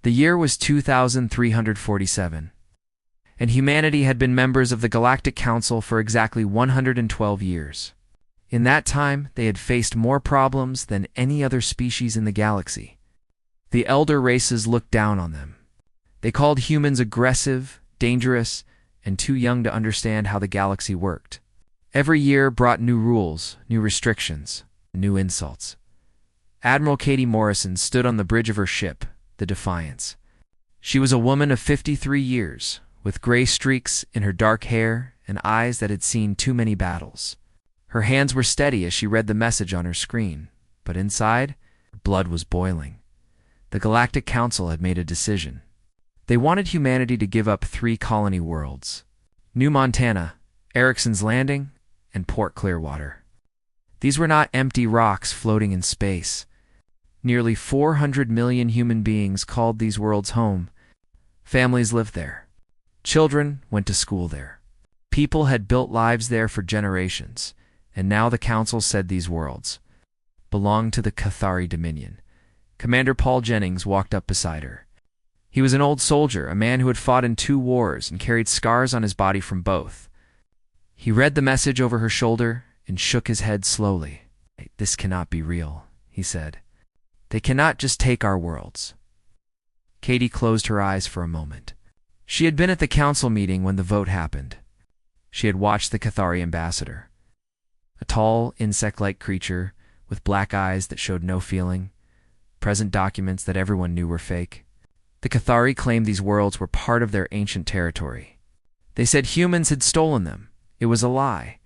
The year was 2347, and humanity had been members of the Galactic Council for exactly 112 years. In that time, they had faced more problems than any other species in the galaxy. The elder races looked down on them. They called humans aggressive, dangerous, and too young to understand how the galaxy worked. Every year brought new rules, new restrictions, new insults. Admiral Katie Morrison stood on the bridge of her ship, the Defiance. She was a woman of 53 years, with gray streaks in her dark hair and eyes that had seen too many battles. Her hands were steady as she read the message on her screen, but inside, her blood was boiling. The Galactic Council had made a decision. They wanted humanity to give up 3 colony worlds: New Montana, Erickson's Landing, and Port Clearwater. These were not empty rocks floating in space. Nearly 400 million human beings called these worlds home. Families lived there. Children went to school there. People had built lives there for generations, and now the Council said these worlds belonged to the Cathari Dominion. Commander Paul Jennings walked up beside her. He was an old soldier, a man who had fought in 2 wars and carried scars on his body from both. He read the message over her shoulder and shook his head slowly. "This cannot be real," he said. "They cannot just take our worlds." Katie closed her eyes for a moment. She had been at the council meeting when the vote happened. She had watched the Cathari ambassador, a tall, insect-like creature with black eyes that showed no feeling, present documents that everyone knew were fake. The Cathari claimed these worlds were part of their ancient territory. They said humans had stolen them. It was a lie.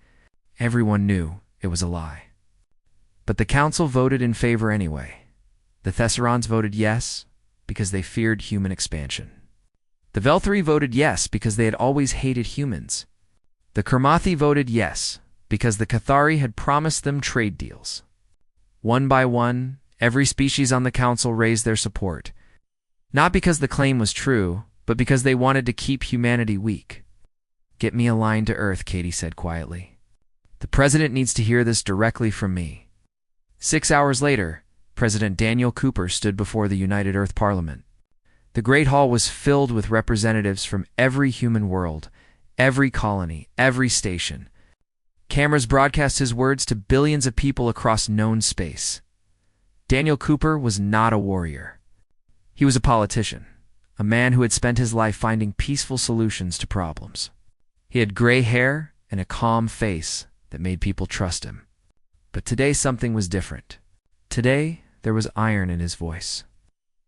Everyone knew it was a lie. But the council voted in favor anyway. The Thesserons voted yes because they feared human expansion. The Velthari voted yes because they had always hated humans. The Kermathi voted yes because the Cathari had promised them trade deals. One by one, every species on the council raised their support. Not because the claim was true, but because they wanted to keep humanity weak. "Get me a line to Earth," Katie said quietly. "The president needs to hear this directly from me." 6 hours later, President Daniel Cooper stood before the United Earth Parliament. The Great Hall was filled with representatives from every human world, every colony, every station. Cameras broadcast his words to billions of people across known space. Daniel Cooper was not a warrior. He was a politician, a man who had spent his life finding peaceful solutions to problems. He had gray hair and a calm face that made people trust him. But today something was different. Today, there was iron in his voice.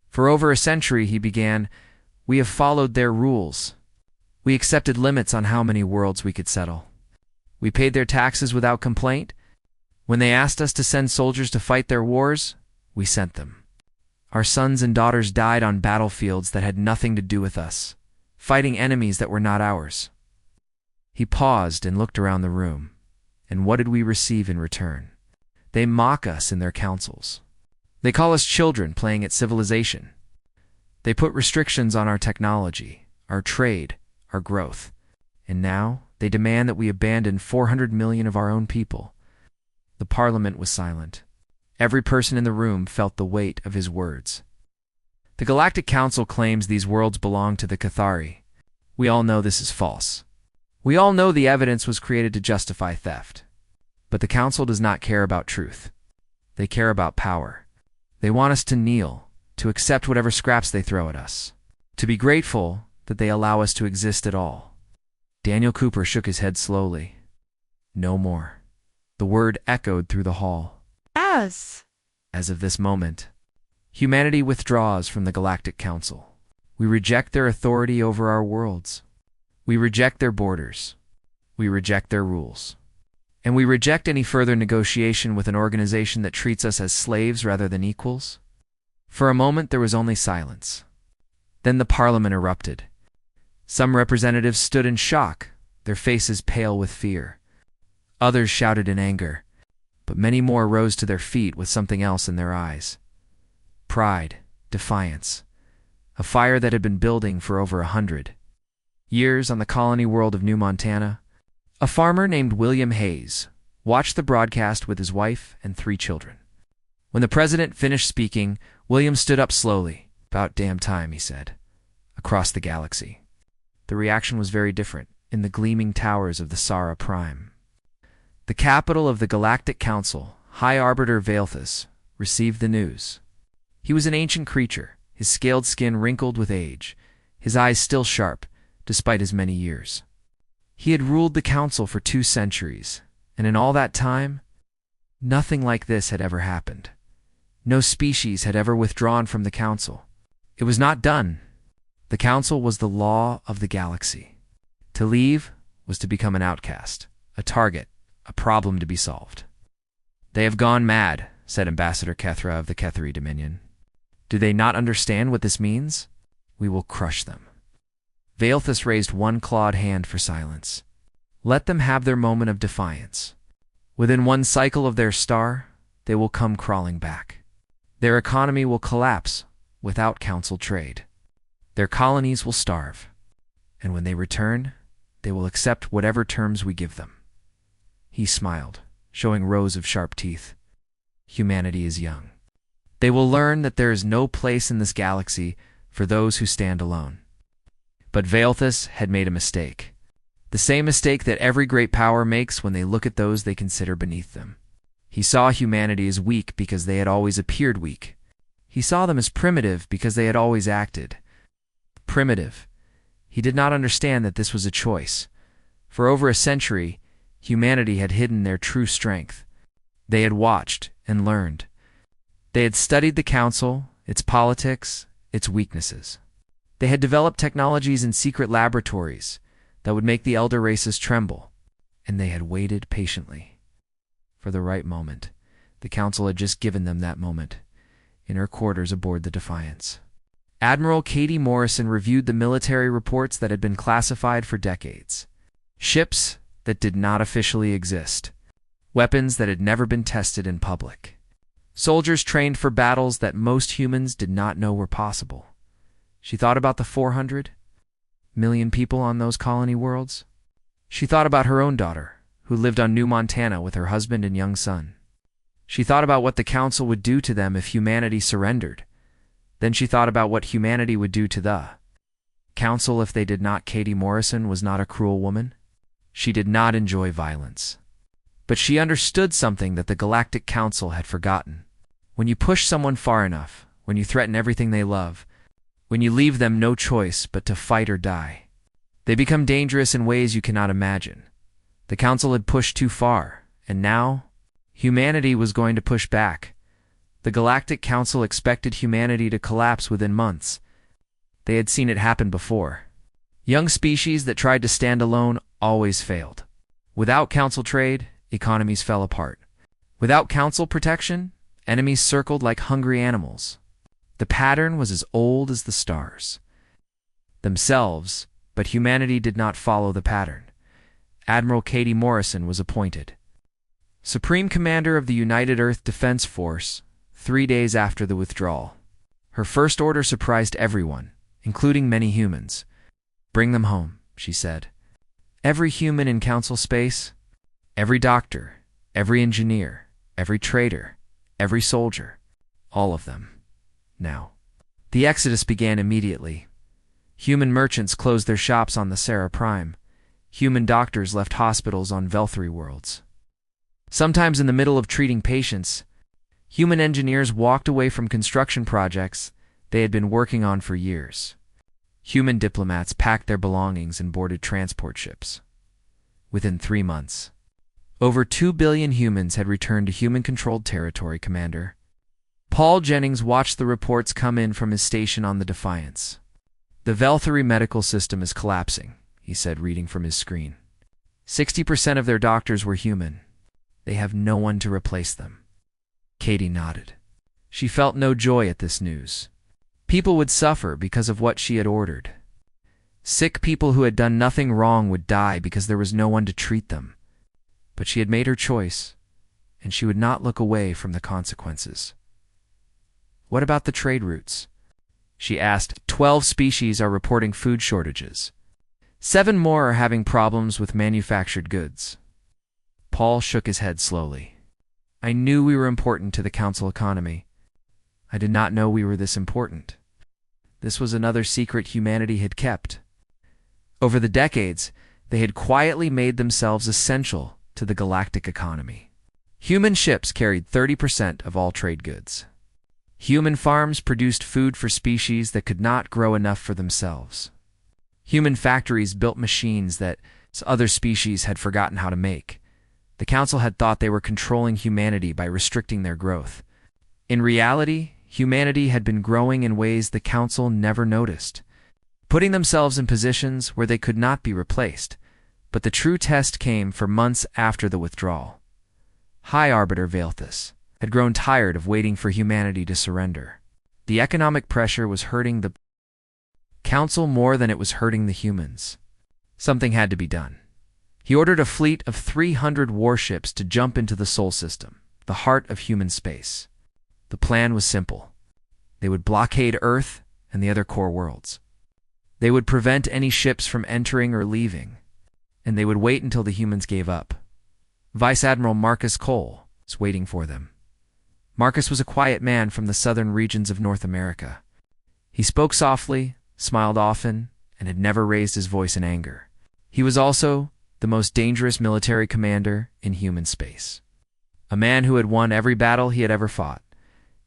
For over a century, he began, "We have followed their rules. We accepted limits on how many worlds we could settle. We paid their taxes without complaint. When they asked us to send soldiers to fight their wars, we sent them. Our sons and daughters died on battlefields that had nothing to do with us, fighting enemies that were not ours." He paused and looked around the room. And what did we receive in return? They mock us in their councils. They call us children playing at civilization. They put restrictions on our technology, our trade, our growth. And now they demand that we abandon 400 million of our own people. The Parliament was silent. Every person in the room felt the weight of his words. The Galactic Council claims these worlds belong to the Cathari. We all know this is false. We all know the evidence was created to justify theft. But the Council does not care about truth. They care about power. They want us to kneel, to accept whatever scraps they throw at us, to be grateful that they allow us to exist at all. Daniel Cooper shook his head slowly. No more. The word echoed through the hall. As of this moment, humanity withdraws from the Galactic Council. We reject their authority over our worlds. We reject their borders. We reject their rules. And we reject any further negotiation with an organization that treats us as slaves rather than equals. For a moment, there was only silence. Then the Parliament erupted. Some representatives stood in shock, their faces pale with fear. Others shouted in anger, but many more rose to their feet with something else in their eyes. Pride, defiance, a fire that had been building for over 100 years on the colony world of New Montana. A farmer named William Hayes watched the broadcast with his wife and 3 children. When the president finished speaking, William stood up slowly, "About damn time," he said. Across the galaxy. The reaction was very different in the gleaming towers of the Sara Prime. The capital of the Galactic Council, High Arbiter Valethus, received the news. He was an ancient creature, his scaled skin wrinkled with age, his eyes still sharp, despite his many years. He had ruled the council for 2 centuries, and in all that time, nothing like this had ever happened. No species had ever withdrawn from the council. It was not done. The council was the law of the galaxy. To leave was to become an outcast, a target, a problem to be solved. "They have gone mad," said Ambassador Kethra of the Ketheri Dominion. "Do they not understand what this means? We will crush them." Valethus raised one clawed hand for silence. "Let them have their moment of defiance. Within 1 cycle of their star, they will come crawling back. Their economy will collapse without council trade. Their colonies will starve. And when they return, they will accept whatever terms we give them." He smiled, showing rows of sharp teeth. "Humanity is young. They will learn that there is no place in this galaxy for those who stand alone." But Valethus had made a mistake. The same mistake that every great power makes when they look at those they consider beneath them. He saw humanity as weak because they had always appeared weak. He saw them as primitive because they had always acted primitive. He did not understand that this was a choice. For over a century, humanity had hidden their true strength. They had watched and learned. They had studied the council, its politics, its weaknesses. They had developed technologies in secret laboratories that would make the elder races tremble, and they had waited patiently for the right moment. The council had just given them that moment, in her quarters aboard the Defiance. Admiral Katie Morrison reviewed the military reports that had been classified for decades. Ships that did not officially exist. Weapons that had never been tested in public. Soldiers trained for battles that most humans did not know were possible. She thought about the 400 million people on those colony worlds. She thought about her own daughter, who lived on New Montana with her husband and young son. She thought about what the council would do to them if humanity surrendered. Then she thought about what humanity would do to the council if they did not. Katie Morrison was not a cruel woman. She did not enjoy violence. But she understood something that the Galactic Council had forgotten. When you push someone far enough, when you threaten everything they love, when you leave them no choice but to fight or die, they become dangerous in ways you cannot imagine. The Council had pushed too far, and now humanity was going to push back. The Galactic Council expected humanity to collapse within months. They had seen it happen before. Young species that tried to stand alone always failed. Without Council trade, economies fell apart. Without Council protection, enemies circled like hungry animals. The pattern was as old as the stars themselves, but humanity did not follow the pattern. Admiral Katie Morrison was appointed Supreme Commander of the United Earth Defense Force 3 days after the withdrawal. Her first order surprised everyone, including many humans. "Bring them home," she said. "Every human in Council space, every doctor, every engineer, every trader, every soldier, all of them. Now." The exodus began immediately. Human merchants closed their shops on the Sara Prime. Human doctors left hospitals on Velthri worlds. Sometimes in the middle of treating patients, human engineers walked away from construction projects they had been working on for years. Human diplomats packed their belongings and boarded transport ships. Within 3 months, over 2 billion humans had returned to human-controlled territory. Commander Paul Jennings watched the reports come in from his station on the Defiance. "The Velthri medical system is collapsing," he said, reading from his screen. 60% of their doctors were human. They have no one to replace them. Katie nodded. She felt no joy at this news. People would suffer because of what she had ordered. Sick people who had done nothing wrong would die because there was no one to treat them. But she had made her choice, and she would not look away from the consequences. "What about the trade routes?" she asked. 12 species are reporting food shortages. 7 more are having problems with manufactured goods. Paul shook his head slowly. "I knew we were important to the Council economy. I did not know we were this important." this was another secret humanity had kept. Over the decades, they had quietly made themselves essential to the galactic economy. Human ships carried 30% of all trade goods. Human farms produced food for species that could not grow enough for themselves. Human factories built machines that other species had forgotten how to make. The Council had thought they were controlling humanity by restricting their growth. In reality, humanity had been growing in ways the Council never noticed, putting themselves in positions where they could not be replaced. But the true test came for months after the withdrawal. High Arbiter Valthus had grown tired of waiting for humanity to surrender. The economic pressure was hurting the Council more than it was hurting the humans. Something had to be done. He ordered a fleet of 300 warships to jump into the Sol system, the heart of human space. The plan was simple. They would blockade Earth and the other core worlds. They would prevent any ships from entering or leaving, and they would wait until the humans gave up. Vice Admiral Marcus Cole was waiting for them. Marcus was a quiet man from the southern regions of North America. He spoke softly, smiled often, and had never raised his voice in anger. He was also the most dangerous military commander in human space. A man who had won every battle he had ever fought.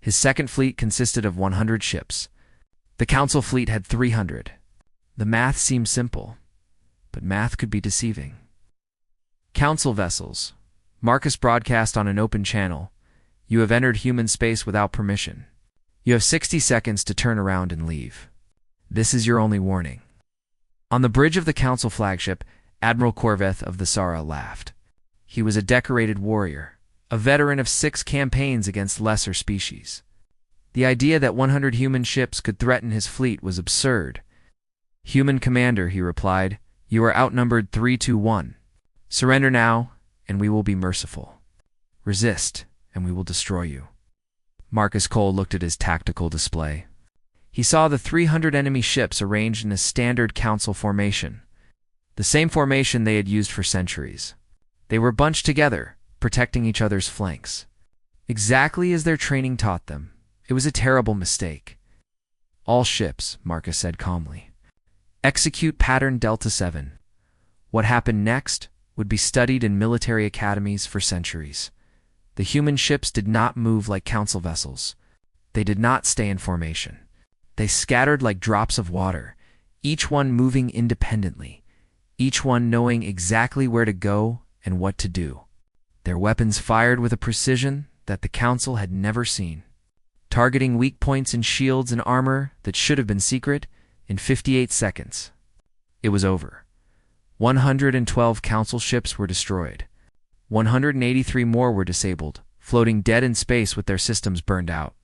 His second fleet consisted of 100 ships. The Council fleet had 300. The math seemed simple, but math could be deceiving. Council vessels. Marcus broadcast on an open channel. You have entered human space without permission. You have 60 seconds to turn around and leave. This is your only warning. On the bridge of the Council flagship, Admiral Corveth of the Sara laughed. He was a decorated warrior, a veteran of 6 campaigns against lesser species. The idea that 100 human ships could threaten his fleet was absurd. Human commander, he replied, you are outnumbered 3-1. Surrender now, and we will be merciful. Resist, and we will destroy you. Marcus Cole looked at his tactical display. He saw the 300 enemy ships arranged in a standard Council formation, the same formation they had used for centuries. They were bunched together, protecting each other's flanks. Exactly as their training taught them. It was a terrible mistake. All ships, Marcus said calmly. Execute Pattern Delta 7. What happened next would be studied in military academies for centuries. The human ships did not move like Council vessels. They did not stay in formation. They scattered like drops of water, each one moving independently, each one knowing exactly where to go and what to do. Their weapons fired with a precision that the Council had never seen, targeting weak points in shields and armor that should have been secret in 58 seconds. It was over. 112 Council ships were destroyed. 183 more were disabled, floating dead in space with their systems burned out.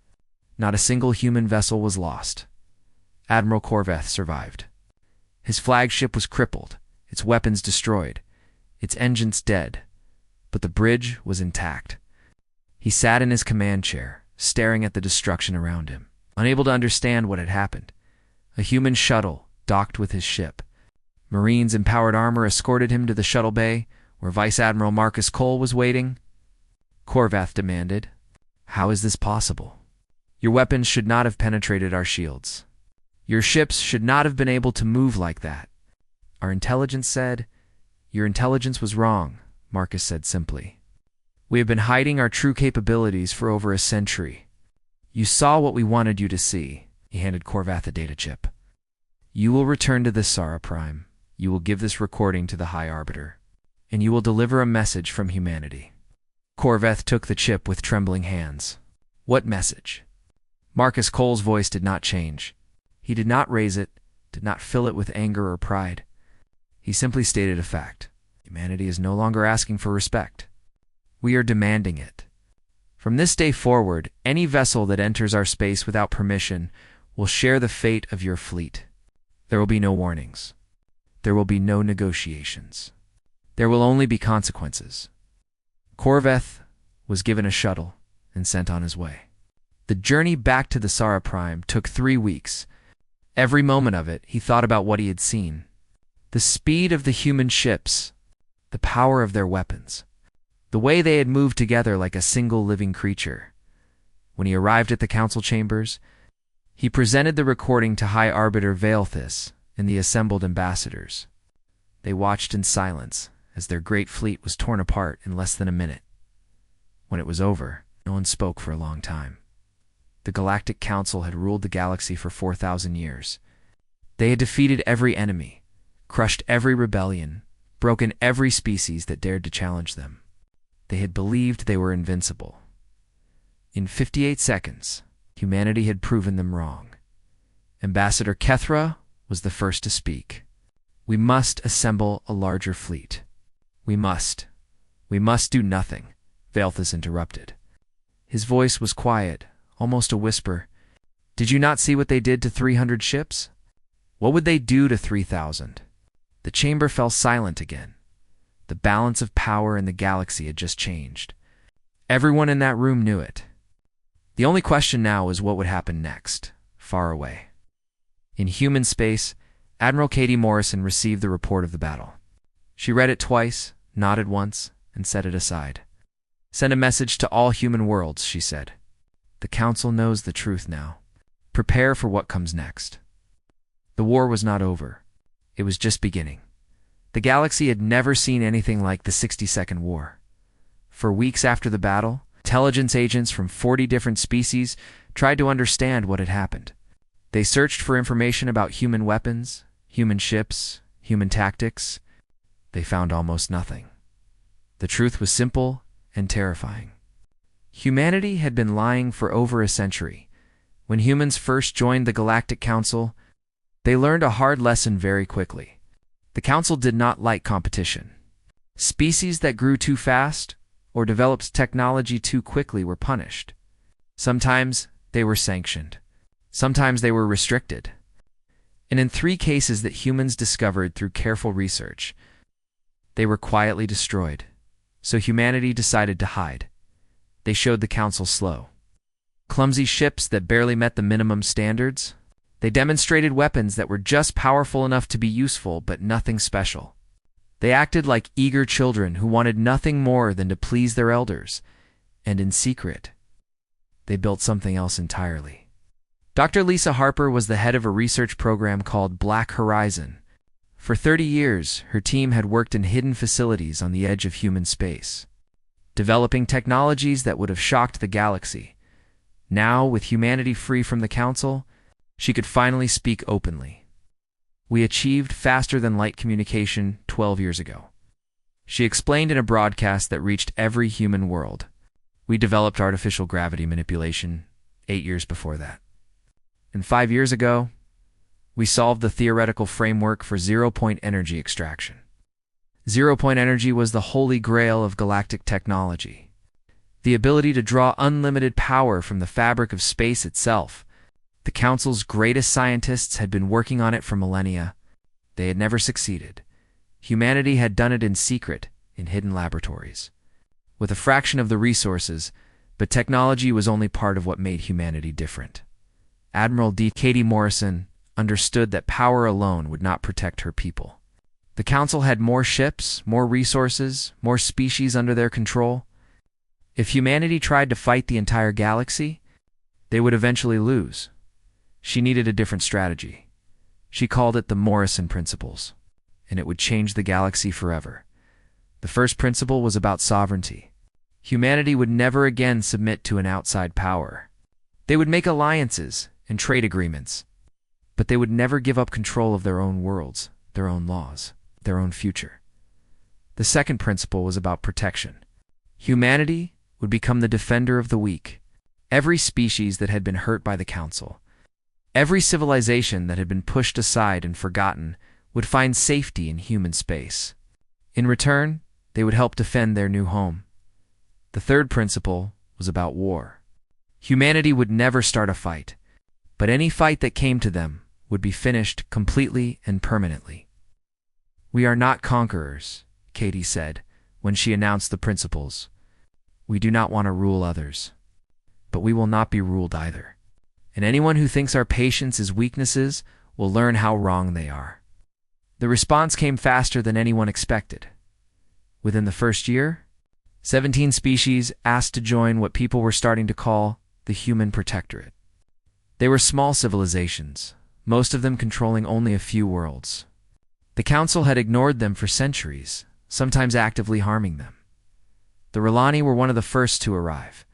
Not a single human vessel was lost. Admiral Corveth survived. His flagship was crippled, its weapons destroyed, its engines dead, but the bridge was intact. He sat in his command chair, staring at the destruction around him, unable to understand what had happened. A human shuttle docked with his ship. Marines in powered armor escorted him to the shuttle bay, where Vice Admiral Marcus Cole was waiting. Corveth demanded, "How is this possible? Your weapons should not have penetrated our shields. Your ships should not have been able to move like that." Our intelligence said, "Your intelligence was wrong," Marcus said simply. "We have been hiding our true capabilities for over a century. You saw what we wanted you to see." He handed Corveth a data chip. "You will return to this Sara Prime. You will give this recording to the High Arbiter, and you will deliver a message from humanity." Corveth took the chip with trembling hands. "What message?" Marcus Cole's voice did not change. He did not raise it, did not fill it with anger or pride. He simply stated a fact. Humanity is no longer asking for respect. We are demanding it. From this day forward, any vessel that enters our space without permission will share the fate of your fleet. There will be no warnings. There will be no negotiations. There will only be consequences. Corveth was given a shuttle and sent on his way. The journey back to the Sara Prime took 3 weeks. Every moment of it, he thought about what he had seen. The speed of the human ships, the power of their weapons, the way they had moved together like a single living creature. When he arrived at the Council chambers, He presented the recording to High Arbiter Veilthus and the assembled ambassadors. They watched in silence as their great fleet was torn apart in less than a minute. When it was over, no one spoke for a long time. The Galactic Council had ruled the galaxy for 4,000 years. They had defeated every enemy, crushed every rebellion, broken every species that dared to challenge them. They had believed they were invincible. In 58 seconds, humanity had proven them wrong. Ambassador Kethra was the first to speak. "We must assemble a larger fleet. We must do nothing," Veilthus interrupted. His voice was quiet, almost a whisper. "Did you not see what they did to 300 ships? What would they do to 3,000? The chamber fell silent again. The balance of power in the galaxy had just changed. Everyone in that room knew it. The only question now was what would happen next, far away. In human space, Admiral Katie Morrison received the report of the battle. She read it twice, nodded once, and set it aside. "Send a message to all human worlds," she said. "The Council knows the truth now. Prepare for what comes next." The war was not over. It was just beginning. The galaxy had never seen anything like the 60-second war. For weeks after the battle, intelligence agents from 40 different species tried to understand what had happened. They searched for information about human weapons, human ships, human tactics. They found almost nothing. The truth was simple and terrifying. Humanity had been lying for over a century. When humans first joined the Galactic Council, they learned a hard lesson very quickly. The Council did not like competition. Species that grew too fast or developed technology too quickly were punished. Sometimes they were sanctioned. Sometimes they were restricted. And in 3 cases that humans discovered through careful research, they were quietly destroyed. So humanity decided to hide. They showed the Council slow. Clumsy ships that barely met the minimum standards. They demonstrated weapons that were just powerful enough to be useful, but nothing special. They acted like eager children who wanted nothing more than to please their elders. And in secret, they built something else entirely. Dr. Lisa Harper was the head of a research program called Black Horizon. For 30 years, her team had worked in hidden facilities on the edge of human space, developing technologies that would have shocked the galaxy. Now, with humanity free from the Council, she could finally speak openly. "We achieved faster-than-light communication 12 years ago," she explained in a broadcast that reached every human world. "We developed artificial gravity manipulation 8 years before that. And 5 years ago, we solved the theoretical framework for zero-point energy extraction." Zero-point energy was the holy grail of galactic technology. The ability to draw unlimited power from the fabric of space itself. The Council's greatest scientists had been working on it for millennia. They had never succeeded. Humanity had done it in secret, in hidden laboratories, with a fraction of the resources, but technology was only part of what made humanity different. Admiral Katie Morrison understood that power alone would not protect her people. The Council had more ships, more resources, more species under their control. If humanity tried to fight the entire galaxy, they would eventually lose. She needed a different strategy. She called it the Morrison Principles, and it would change the galaxy forever. The first principle was about sovereignty. Humanity would never again submit to an outside power. They would make alliances and trade agreements, but they would never give up control of their own worlds, their own laws, their own future. The second principle was about protection. Humanity would become the defender of the weak. Every species that had been hurt by the Council, every civilization that had been pushed aside and forgotten, would find safety in human space. In return, they would help defend their new home. The third principle was about war. Humanity would never start a fight, but any fight that came to them would be finished completely and permanently. "We are not conquerors," Katie said when she announced the principles. "We do not want to rule others, but we will not be ruled either. And anyone who thinks our patience is weaknesses will learn how wrong they are." The response came faster than anyone expected. Within the first year, 17 species asked to join what people were starting to call the Human Protectorate. They were small civilizations, most of them controlling only a few worlds. The Council had ignored them for centuries, sometimes actively harming them. The R'Lani were one of the first to arrive.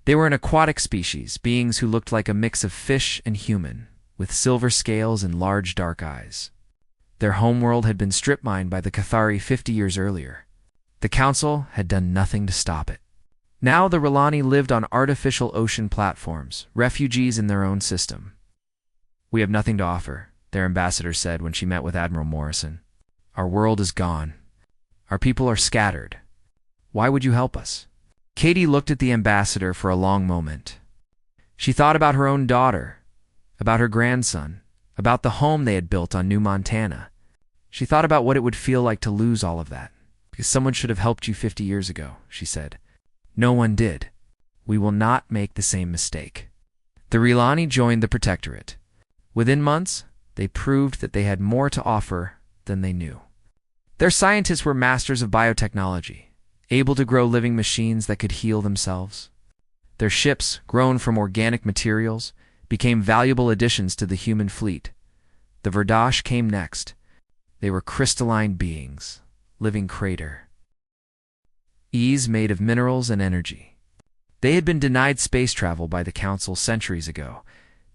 They were an aquatic species, beings who looked like a mix of fish and human, with silver scales and large dark eyes. Their homeworld had been strip-mined by the Cathari 50 years earlier. The Council had done nothing to stop it. Now the R'Lani lived on artificial ocean platforms, refugees in their own system. "We have nothing to offer," their ambassador said when she met with Admiral Morrison. "Our world is gone. Our people are scattered. Why would you help us?" Katie looked at the ambassador for a long moment. She thought about her own daughter, about her grandson, about the home they had built on New Montana. She thought about what it would feel like to lose all of that. "Because someone should have helped you 50 years ago," she said. "No one did. We will not make the same mistake." The R'Lani joined the Protectorate. Within months, they proved that they had more to offer than they knew. Their scientists were masters of biotechnology, able to grow living machines that could heal themselves. Their ships, grown from organic materials, became valuable additions to the human fleet. The Verdash came next. They were crystalline beings, living crater. Ease made of minerals and energy. They had been denied space travel by the Council centuries ago,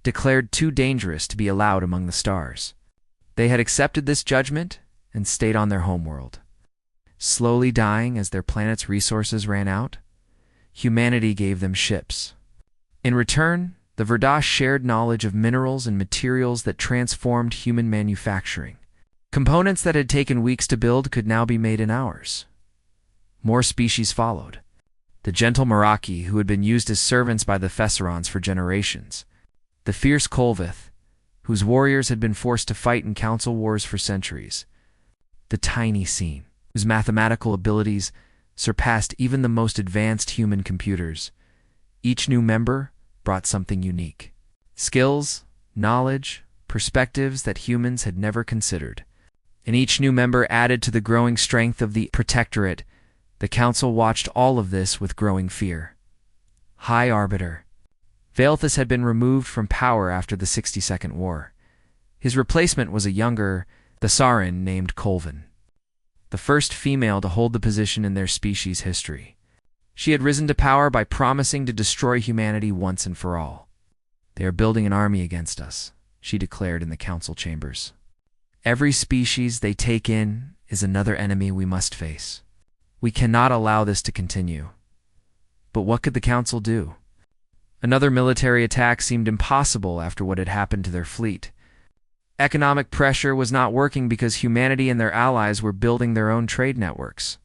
declared too dangerous to be allowed among the stars. They had accepted this judgment and stayed on their homeworld. Slowly dying as their planet's resources ran out, humanity gave them ships. In return, the Verdash shared knowledge of minerals and materials that transformed human manufacturing. Components that had taken weeks to build could now be made in hours. More species followed. The gentle Meraki, who had been used as servants by the Fesserons for generations. The fierce Kolvith, whose warriors had been forced to fight in council wars for centuries. The tiny Scene, whose mathematical abilities surpassed even the most advanced human computers. Each new member brought something unique. Skills, knowledge, perspectives that humans had never considered. And each new member added to the growing strength of the Protectorate. The Council watched all of this with growing fear. High Arbiter. Vaelthus had been removed from power after the 62nd War. His replacement was a younger Thessaran named Colvin, the first female to hold the position in their species' history. She had risen to power by promising to destroy humanity once and for all. "They are building an army against us," she declared in the council chambers. "Every species they take in is another enemy we must face. We cannot allow this to continue." But what could the council do? Another military attack seemed impossible after what had happened to their fleet. Economic pressure was not working because humanity and their allies were building their own trade networks.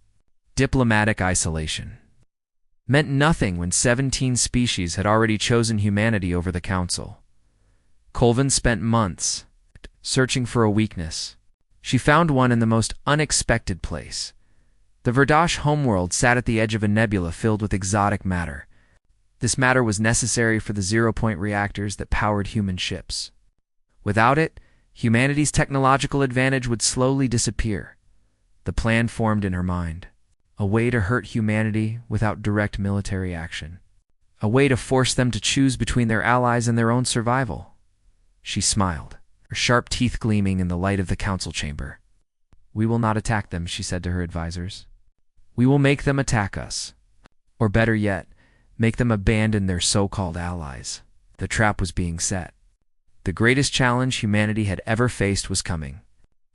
Diplomatic isolation meant nothing when 17 species had already chosen humanity over the council. Colvin spent months searching for a weakness. She found one in the most unexpected place. The Verdash homeworld sat at the edge of a nebula filled with exotic matter. This matter was necessary for the zero-point reactors that powered human ships. Without it, humanity's technological advantage would slowly disappear. The plan formed in her mind. A way to hurt humanity without direct military action. A way to force them to choose between their allies and their own survival. She smiled, her sharp teeth gleaming in the light of the council chamber. "We will not attack them," she said to her advisors. "We will make them attack us. Or better yet, make them abandon their so-called allies." The trap was being set. The greatest challenge humanity had ever faced was coming,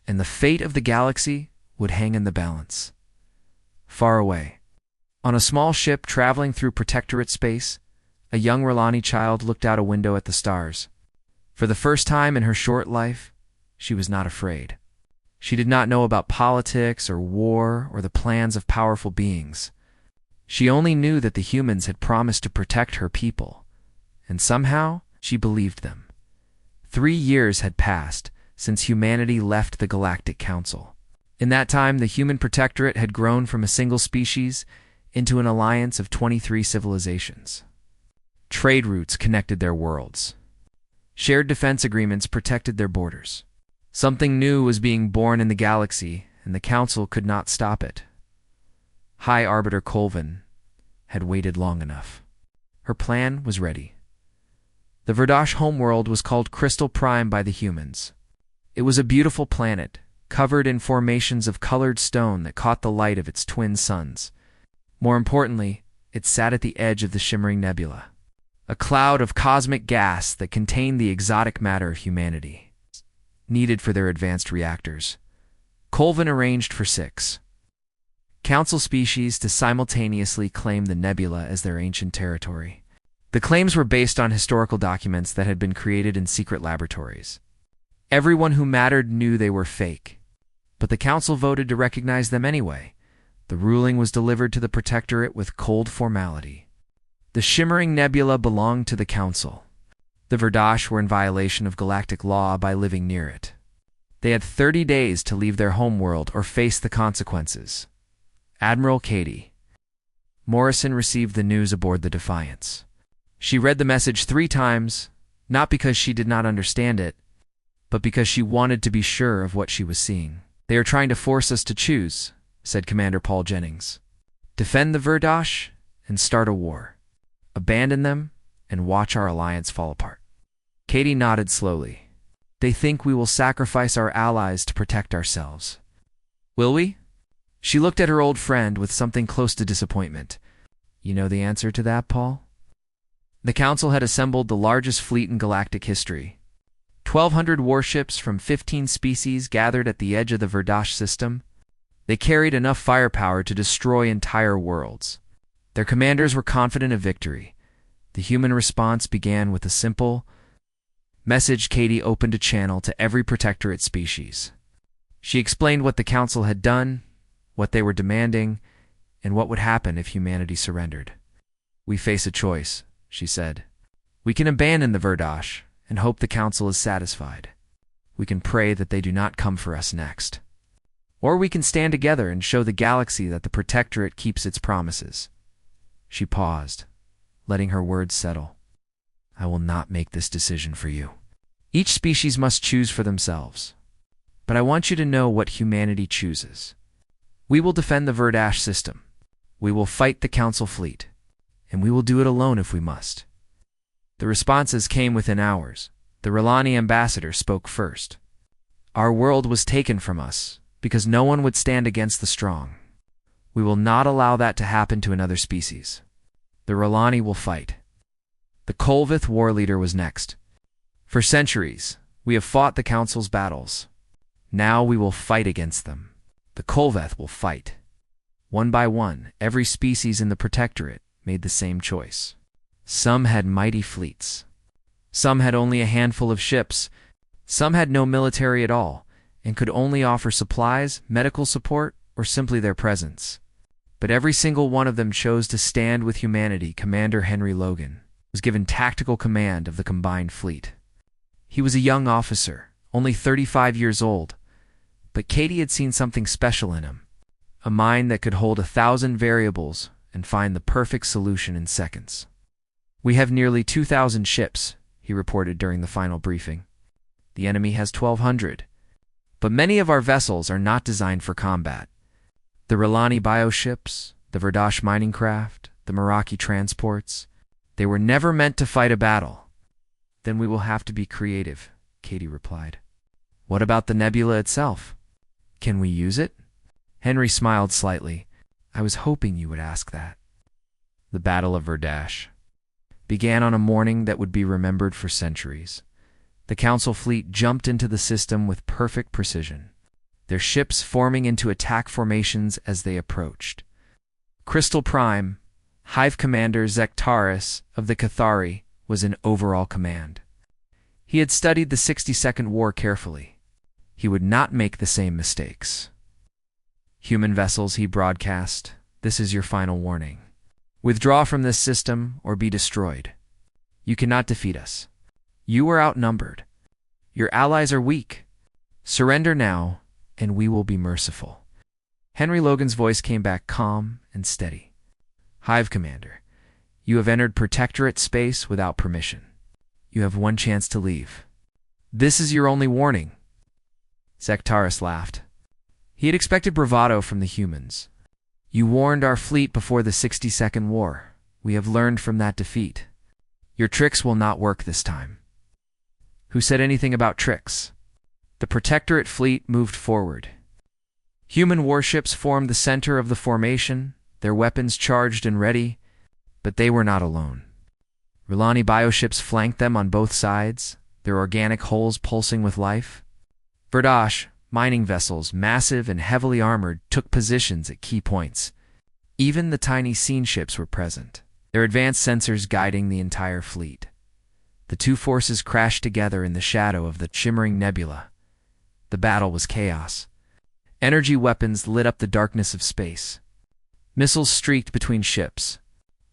and the fate of the galaxy would hang in the balance. Far away, on a small ship traveling through Protectorate space, a young R'Lani child looked out a window at the stars. For the first time in her short life, she was not afraid. She did not know about politics or war or the plans of powerful beings. She only knew that the humans had promised to protect her people, and somehow she believed them. 3 years had passed since humanity left the Galactic Council. In that time, the human protectorate had grown from a single species into an alliance of 23 civilizations. Trade routes connected their worlds. Shared defense agreements protected their borders. Something new was being born in the galaxy, and the Council could not stop it. High Arbiter Colvin had waited long enough. Her plan was ready. The Verdosh homeworld was called Crystal Prime by the humans. It was a beautiful planet, covered in formations of colored stone that caught the light of its twin suns. More importantly, it sat at the edge of the shimmering nebula, a cloud of cosmic gas that contained the exotic matter of humanity, needed for their advanced reactors. Colvin arranged for 6 council species to simultaneously claim the nebula as their ancient territory. The claims were based on historical documents that had been created in secret laboratories. Everyone who mattered knew they were fake, but the council voted to recognize them anyway. The ruling was delivered to the Protectorate with cold formality. The shimmering nebula belonged to the council. The Verdosh were in violation of galactic law by living near it. They had 30 days to leave their homeworld or face the consequences. Admiral Katie Morrison received the news aboard the Defiance. She read the message 3 times, not because she did not understand it, but because she wanted to be sure of what she was seeing. "They are trying to force us to choose," said Commander Paul Jennings. "Defend the Verdosh and start a war. Abandon them and watch our alliance fall apart." Katie nodded slowly. "They think we will sacrifice our allies to protect ourselves. Will we?" She looked at her old friend with something close to disappointment. "You know the answer to that, Paul?" The Council had assembled the largest fleet in galactic history. 1,200 warships from 15 species gathered at the edge of the Verdosh system. They carried enough firepower to destroy entire worlds. Their commanders were confident of victory. The human response began with a simple message. Katie opened a channel to every Protectorate species. She explained what the Council had done, what they were demanding, and what would happen if humanity surrendered. "We face a choice," she said. "We can abandon the Verdosh and hope the Council is satisfied. We can pray that they do not come for us next. Or we can stand together and show the galaxy that the Protectorate keeps its promises." She paused, letting her words settle. "I will not make this decision for you. Each species must choose for themselves. But I want you to know what humanity chooses. We will defend the Verdosh system. We will fight the Council fleet. And we will do it alone if we must." The responses came within hours. The Relani ambassador spoke first. "Our world was taken from us because no one would stand against the strong. We will not allow that to happen to another species. The Relani will fight." The Kolvith war leader was next. "For centuries, we have fought the Council's battles. Now we will fight against them. The Kolveth will fight." One by one, every species in the Protectorate made the same choice. Some had mighty fleets. Some had only a handful of ships. Some had no military at all and could only offer supplies, medical support, or simply their presence. But every single one of them chose to stand with humanity. Commander Henry Logan was given tactical command of the combined fleet. He was a young officer, only 35 years old, but Katie had seen something special in him, a mind that could hold 1,000 variables and find the perfect solution in seconds. "We have nearly 2,000 ships," he reported during the final briefing. "The enemy has 1,200. But many of our vessels are not designed for combat. The Relani bioships, the Verdosh mining craft, the Meraki transports, they were never meant to fight a battle." "Then we will have to be creative," Katie replied. "What about the nebula itself? Can we use it?" Henry smiled slightly. "I was hoping you would ask that." The Battle of Verdosh began on a morning that would be remembered for centuries. The Council fleet jumped into the system with perfect precision, their ships forming into attack formations as they approached. Crystal Prime, Hive Commander Zektaris of the Cathari, was in overall command. He had studied the 60-second war carefully. He would not make the same mistakes. "Human vessels," he broadcast, "this is your final warning. Withdraw from this system or be destroyed. You cannot defeat us. You are outnumbered. Your allies are weak. Surrender now, and we will be merciful." Henry Logan's voice came back calm and steady. "Hive Commander, you have entered Protectorate space without permission. You have one chance to leave. This is your only warning." Zektaris laughed. He had expected bravado from the humans. "You warned our fleet before the 60-second war. We have learned from that defeat. Your tricks will not work this time. Who said anything about tricks? The Protectorate fleet moved forward. Human warships formed the center of the formation, their weapons charged and ready, but they were not alone. R'Lani bioships flanked them on both sides, their organic hulls pulsing with life. Verdash, mining vessels, massive and heavily armored, took positions at key points. Even the tiny scene ships were present, their advanced sensors guiding the entire fleet. The two forces crashed together in the shadow of the shimmering nebula. The battle was chaos. Energy weapons lit up the darkness of space. Missiles streaked between ships.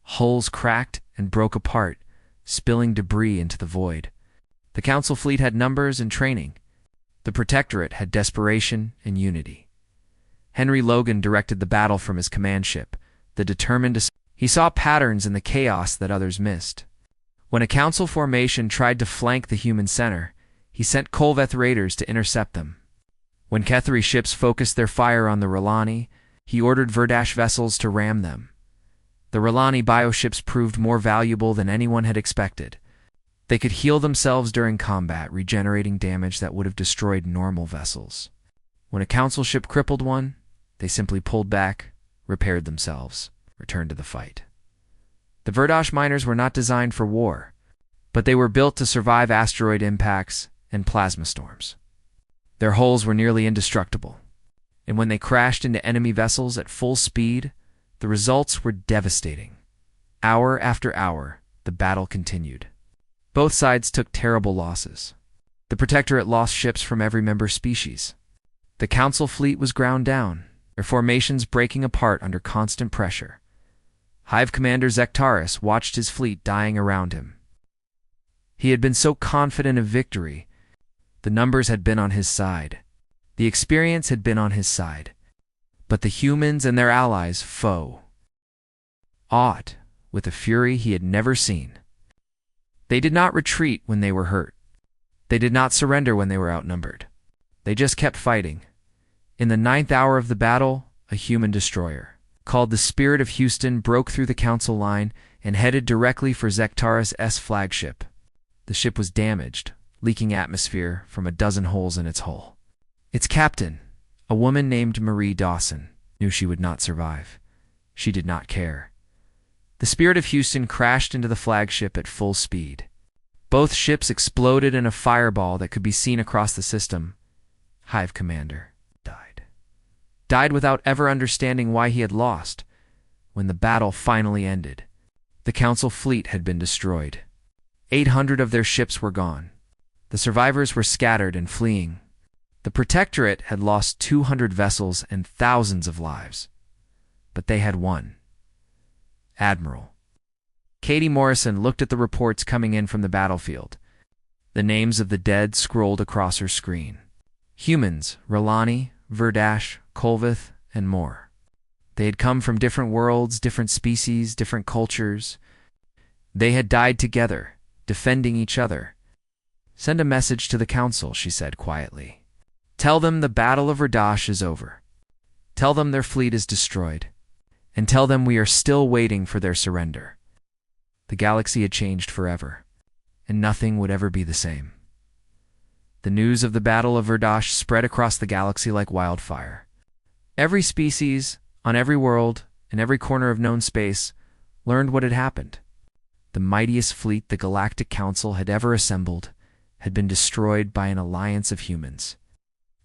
Hulls cracked and broke apart, spilling debris into the void. The Council fleet had numbers and training. The Protectorate had desperation and unity. Henry Logan directed the battle from his command ship, the determined. He saw patterns in the chaos that others missed. When a Council formation tried to flank the human center, he sent Kolveth raiders to intercept them. When Kethari ships focused their fire on the R'Lani, he ordered Verdash vessels to ram them. The R'Lani bioships proved more valuable than anyone had expected. They could heal themselves during combat, regenerating damage that would have destroyed normal vessels. When a Council ship crippled one, they simply pulled back, repaired themselves, returned to the fight. The Verdash miners were not designed for war, but they were built to survive asteroid impacts and plasma storms. Their hulls were nearly indestructible, and when they crashed into enemy vessels at full speed, the results were devastating. Hour after hour, the battle continued. Both sides took terrible losses. The Protectorate lost ships from every member species. The Council fleet was ground down, their formations breaking apart under constant pressure. Hive Commander Zektaris watched his fleet dying around him. He had been so confident of victory. The numbers had been on his side. The experience had been on his side. But the humans and their allies fought with a fury he had never seen. They did not retreat when they were hurt. They did not surrender when they were outnumbered. They just kept fighting. In the 9th hour of the battle, a human destroyer, called the Spirit of Houston, broke through the Council line and headed directly for Zektaris' flagship. The ship was damaged, leaking atmosphere from a dozen holes in its hull. Its captain, a woman named Marie Dawson, knew she would not survive. She did not care. The Spirit of Houston crashed into the flagship at full speed. Both ships exploded in a fireball that could be seen across the system. Hive Commander died without ever understanding why he had lost. When the battle finally ended, the Council fleet had been destroyed. 800 of their ships were gone. The survivors were scattered and fleeing. The Protectorate had lost 200 vessels and thousands of lives. But they had won. Admiral Katie Morrison looked at the reports coming in from the battlefield. The names of the dead scrolled across her screen. Humans, R'Lani, Verdash, Kolveth, and more. They had come from different worlds, different species, different cultures. They had died together, defending each other. Send a message to the Council, she said quietly. Tell them the Battle of Verdash is over. Tell them their fleet is destroyed. And tell them we are still waiting for their surrender. The galaxy had changed forever, and nothing would ever be the same. The news of the Battle of Verdash spread across the galaxy like wildfire. Every species, on every world, in every corner of known space, learned what had happened. The mightiest fleet the Galactic Council had ever assembled had been destroyed by an alliance of humans,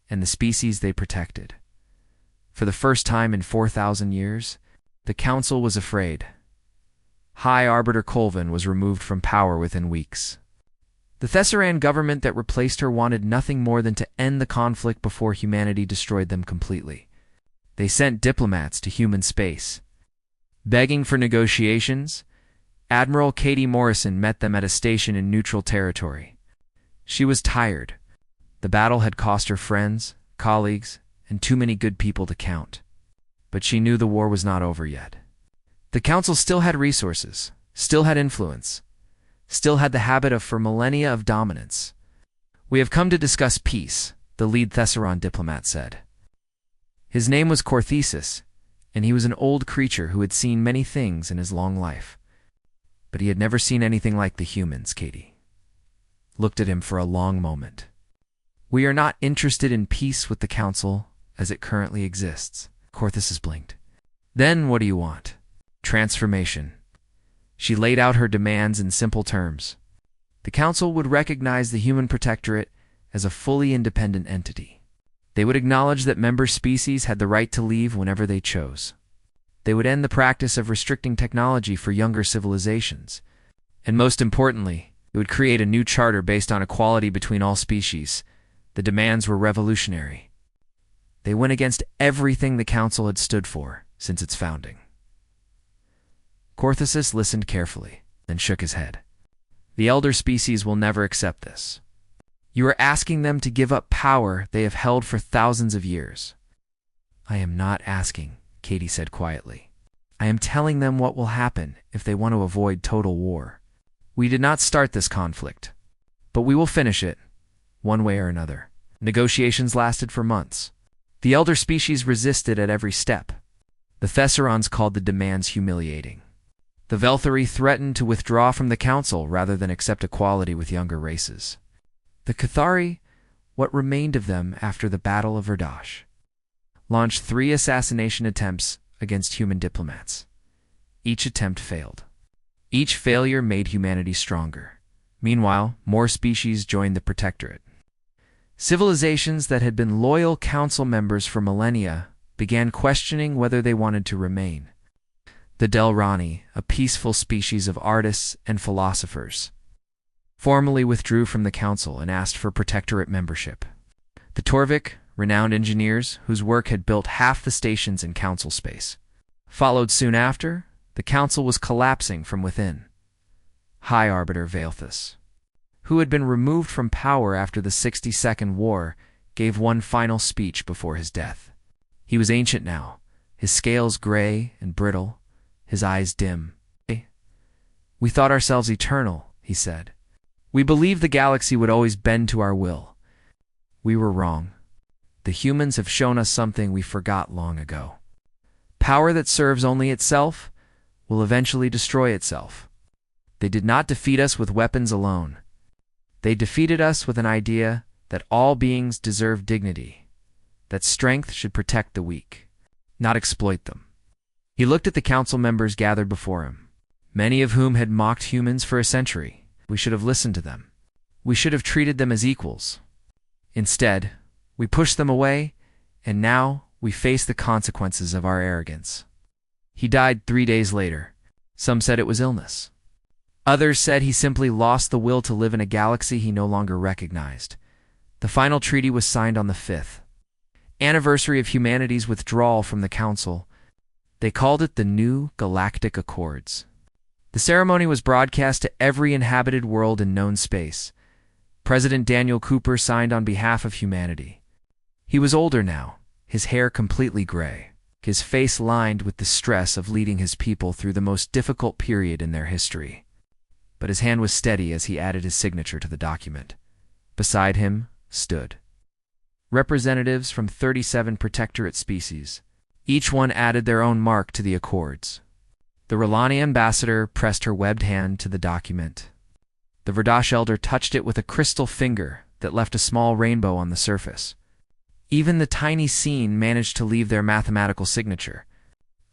and the species they protected. For the first time in 4,000 years, the Council was afraid. High Arbiter Colvin was removed from power within weeks. The Thessaran government that replaced her wanted nothing more than to end the conflict before humanity destroyed them completely. They sent diplomats to human space. Begging for negotiations, Admiral Katie Morrison met them at a station in neutral territory. She was tired. The battle had cost her friends, colleagues, and too many good people to count. But she knew the war was not over yet. The Council still had resources, still had influence, still had the habit for millennia of dominance. We have come to discuss peace, the lead Thessaran diplomat said. His name was Corthesis, and he was an old creature who had seen many things in his long life. But he had never seen anything like the humans. Katie looked at him for a long moment. We are not interested in peace with the Council as it currently exists. Corthus blinked. Then what do you want? Transformation. She laid out her demands in simple terms. The Council would recognize the human protectorate as a fully independent entity. They would acknowledge that member species had the right to leave whenever they chose. They would end the practice of restricting technology for younger civilizations. And most importantly, it would create a new charter based on equality between all species. The demands were revolutionary. They went against everything the Council had stood for since its founding. Corthus listened carefully, then shook his head. The elder species will never accept this. You are asking them to give up power they have held for thousands of years. I am not asking, Katie said quietly. I am telling them what will happen if they want to avoid total war. We did not start this conflict, but we will finish it, one way or another. Negotiations lasted for months. The elder species resisted at every step. The Thesserons called the demands humiliating. The Velthari threatened to withdraw from the Council rather than accept equality with younger races. The Cathari, what remained of them after the Battle of Verdosh, launched 3 assassination attempts against human diplomats. Each attempt failed. Each failure made humanity stronger. Meanwhile, more species joined the Protectorate. Civilizations that had been loyal Council members for millennia began questioning whether they wanted to remain. The Delrani, a peaceful species of artists and philosophers, formally withdrew from the Council and asked for Protectorate membership. The Torvik, renowned engineers whose work had built half the stations in Council space, followed soon after. The Council was collapsing from within. High Arbiter Valthus, who had been removed from power after the 62nd War, gave one final speech before his death. He was ancient now, his scales gray and brittle, his eyes dim. We thought ourselves eternal, he said. We believed the galaxy would always bend to our will. We were wrong. The humans have shown us something we forgot long ago. Power that serves only itself will eventually destroy itself. They did not defeat us with weapons alone. They defeated us with an idea that all beings deserve dignity, that strength should protect the weak, not exploit them. He looked at the Council members gathered before him, many of whom had mocked humans for a century. We should have listened to them. We should have treated them as equals. Instead, we pushed them away, and now we face the consequences of our arrogance. He died 3 days later. Some said it was illness. Others said he simply lost the will to live in a galaxy he no longer recognized. The final treaty was signed on the 5th anniversary of humanity's withdrawal from the Council. They called it the New Galactic Accords. The ceremony was broadcast to every inhabited world in known space. President Daniel Cooper signed on behalf of humanity. He was older now, his hair completely gray, his face lined with the stress of leading his people through the most difficult period in their history. But his hand was steady as he added his signature to the document. Beside him stood representatives from 37 Protectorate species. Each one added their own mark to the accords. The Relani ambassador pressed her webbed hand to the document. The Verdosh elder touched it with a crystal finger that left a small rainbow on the surface. Even the tiny scene managed to leave their mathematical signature,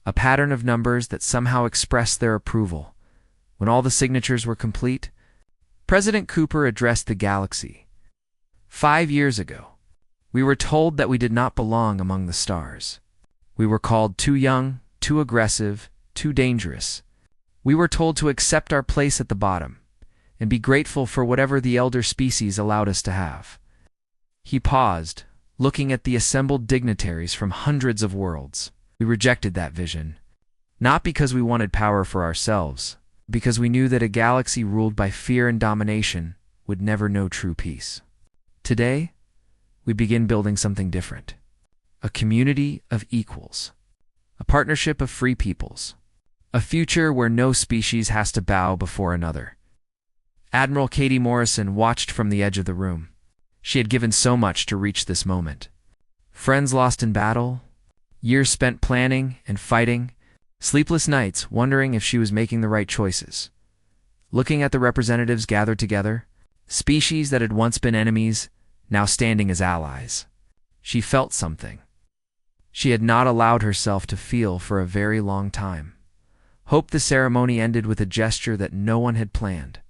a pattern of numbers that somehow expressed their approval. When all the signatures were complete, President Cooper addressed the galaxy. 5 years ago, we were told that we did not belong among the stars. We were called too young, too aggressive, too dangerous. We were told to accept our place at the bottom and be grateful for whatever the elder species allowed us to have. He paused, looking at the assembled dignitaries from hundreds of worlds. We rejected that vision, not because we wanted power for ourselves, because we knew that a galaxy ruled by fear and domination would never know true peace. Today, we begin building something different. A community of equals. A partnership of free peoples. A future where no species has to bow before another. Admiral Katie Morrison watched from the edge of the room. She had given so much to reach this moment. Friends lost in battle, years spent planning and fighting, sleepless nights wondering if she was making the right choices. Looking at the representatives gathered together, species that had once been enemies, now standing as allies, she felt something she had not allowed herself to feel for a very long time. Hope. The ceremony ended with a gesture that no one had planned.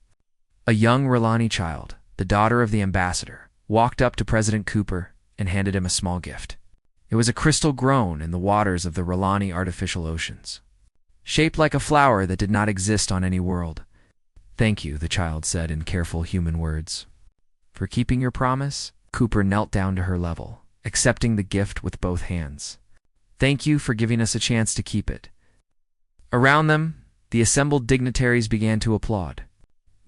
A young R'Lani child, the daughter of the ambassador, walked up to President Cooper and handed him a small gift. It was a crystal grown in the waters of the R'Lani artificial oceans, shaped like a flower that did not exist on any world. "Thank you," the child said in careful human words. "For keeping your promise." Cooper knelt down to her level, accepting the gift with both hands. "Thank you for giving us a chance to keep it." Around them, the assembled dignitaries began to applaud.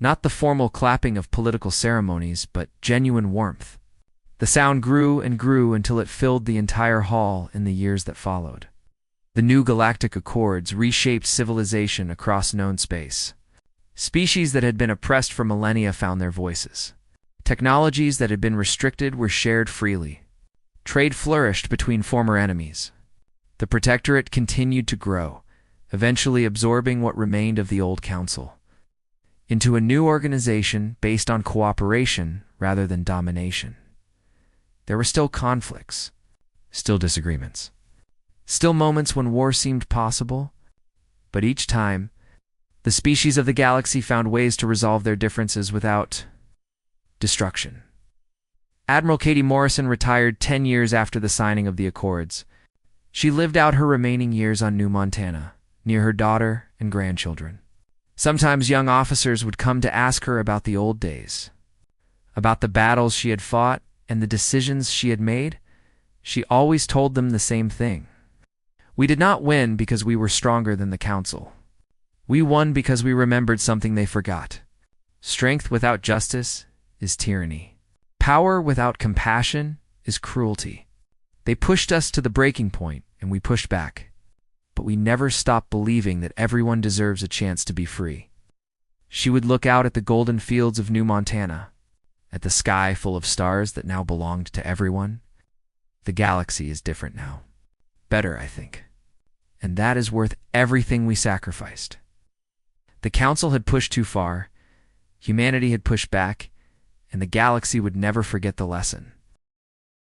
Not the formal clapping of political ceremonies, but genuine warmth. The sound grew and grew until it filled the entire hall in the years that followed. The new galactic accords reshaped civilization across known space. Species that had been oppressed for millennia found their voices. Technologies that had been restricted were shared freely. Trade flourished between former enemies. The Protectorate continued to grow, eventually absorbing what remained of the old council into a new organization based on cooperation rather than domination. There were still conflicts, still disagreements, still moments when war seemed possible, but each time, the species of the galaxy found ways to resolve their differences without destruction. Admiral Katie Morrison retired 10 years after the signing of the Accords. She lived out her remaining years on New Montana, near her daughter and grandchildren. Sometimes young officers would come to ask her about the old days, about the battles she had fought and the decisions she had made. She always told them the same thing. "We did not win because we were stronger than the Council. We won because we remembered something they forgot. Strength without justice is tyranny. Power without compassion is cruelty." They pushed us to the breaking point, and we pushed back. But we never stopped believing that everyone deserves a chance to be free. She would look out at the golden fields of New Montana, at the sky full of stars that now belonged to everyone. "The galaxy is different now. Better, I think. And that is worth everything we sacrificed." The Council had pushed too far, humanity had pushed back, and the galaxy would never forget the lesson.